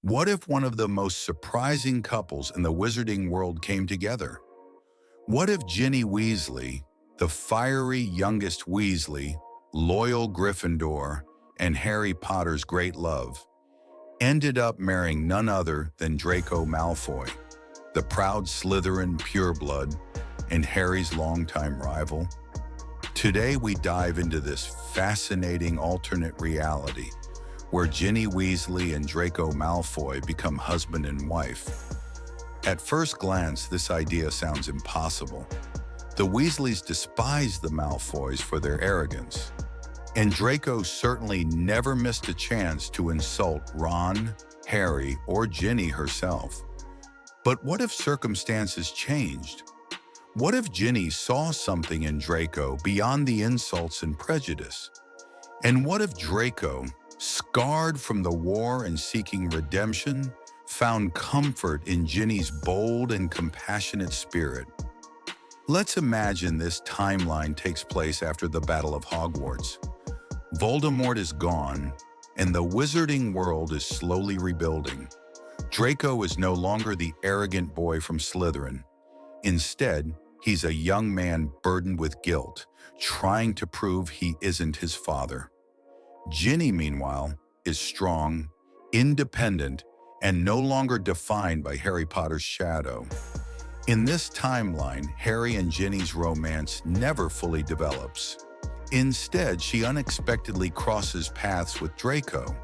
What if one of the most surprising couples in the wizarding world came together? What if Ginny Weasley, the fiery youngest Weasley, loyal Gryffindor, and Harry Potter's great love, ended up marrying none other than Draco Malfoy, the proud Slytherin pureblood and Harry's longtime rival? Today we dive into this fascinating alternate reality where Ginny Weasley and Draco Malfoy become husband and wife. At first glance, this idea sounds impossible. The Weasleys despise the Malfoys for their arrogance, and Draco certainly never missed a chance to insult Ron, Harry, or Ginny herself. But what if circumstances changed? What if Ginny saw something in Draco beyond the insults and prejudice? And what if Draco, scarred from the war and seeking redemption, found comfort in Ginny's bold and compassionate spirit? Let's imagine this timeline takes place after the Battle of Hogwarts. Voldemort is gone, and the wizarding world is slowly rebuilding. Draco is no longer the arrogant boy from Slytherin. Instead, he's a young man burdened with guilt, trying to prove he isn't his father. Ginny, meanwhile, is strong, independent, and no longer defined by Harry Potter's shadow. In this timeline, Harry and Ginny's romance never fully develops. Instead, she unexpectedly crosses paths with Draco.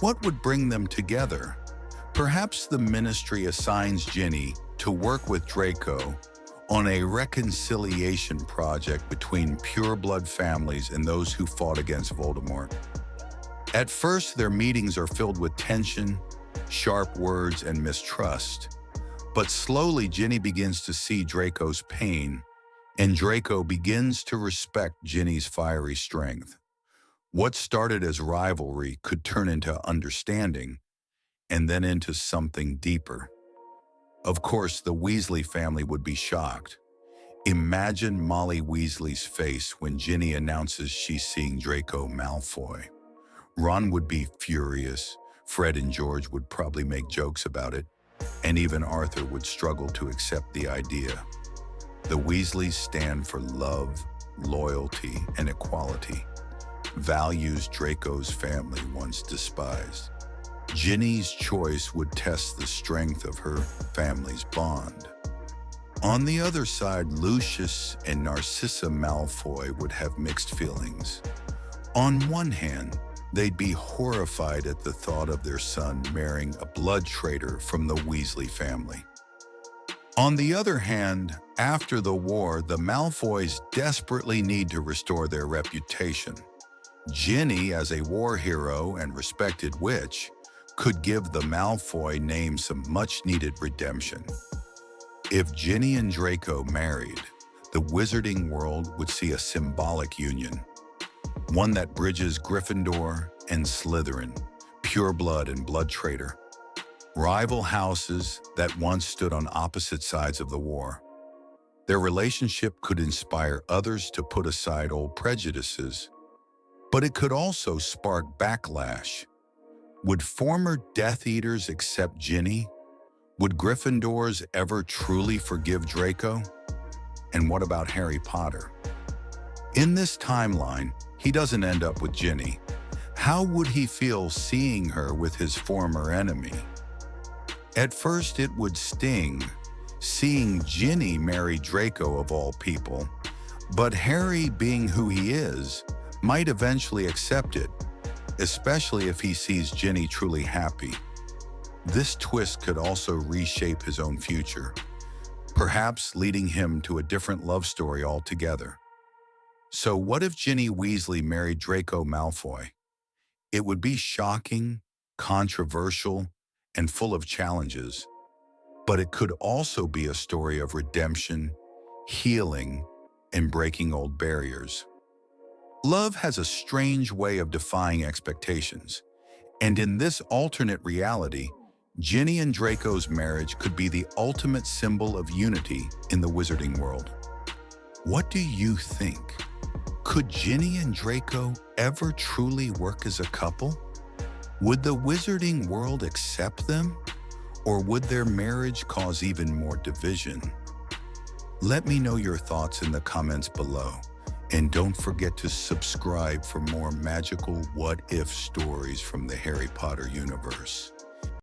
What would bring them together? Perhaps the Ministry assigns Ginny to work with Draco on a reconciliation project between pureblood families and those who fought against Voldemort. At first, their meetings are filled with tension, sharp words, and mistrust. But slowly, Ginny begins to see Draco's pain, and Draco begins to respect Ginny's fiery strength. What started as rivalry could turn into understanding, and then into something deeper. Of course, the Weasley family would be shocked. Imagine Molly Weasley's face when Ginny announces she's seeing Draco Malfoy. Ron would be furious, Fred and George would probably make jokes about it, and even Arthur would struggle to accept the idea. The Weasleys stand for love, loyalty, and equality, values Draco's family once despised. Ginny's choice would test the strength of her family's bond. On the other side, Lucius and Narcissa Malfoy would have mixed feelings. On one hand, they'd be horrified at the thought of their son marrying a blood traitor from the Weasley family. On the other hand, after the war, the Malfoys desperately need to restore their reputation. Ginny, as a war hero and respected witch, could give the Malfoy name some much-needed redemption. If Ginny and Draco married, the wizarding world would see a symbolic union, one that bridges Gryffindor and Slytherin, pureblood and blood traitor, rival houses that once stood on opposite sides of the war. Their relationship could inspire others to put aside old prejudices, but it could also spark backlash. Would former Death Eaters accept Ginny? Would Gryffindors ever truly forgive Draco? And what about Harry Potter? In this timeline, he doesn't end up with Ginny. How would he feel seeing her with his former enemy? At first, it would sting, seeing Ginny marry Draco of all people. But Harry, being who he is, might eventually accept it, especially if he sees Ginny truly happy. This twist could also reshape his own future, perhaps leading him to a different love story altogether. So what if Ginny Weasley married Draco Malfoy? It would be shocking, controversial, and full of challenges, but it could also be a story of redemption, healing, and breaking old barriers. Love has a strange way of defying expectations, and in this alternate reality, Ginny and Draco's marriage could be the ultimate symbol of unity in the wizarding world. What do you think? Could Ginny and Draco ever truly work as a couple? Would the wizarding world accept them? Or would their marriage cause even more division? Let me know your thoughts in the comments below. And don't forget to subscribe for more magical what-if stories from the Harry Potter universe.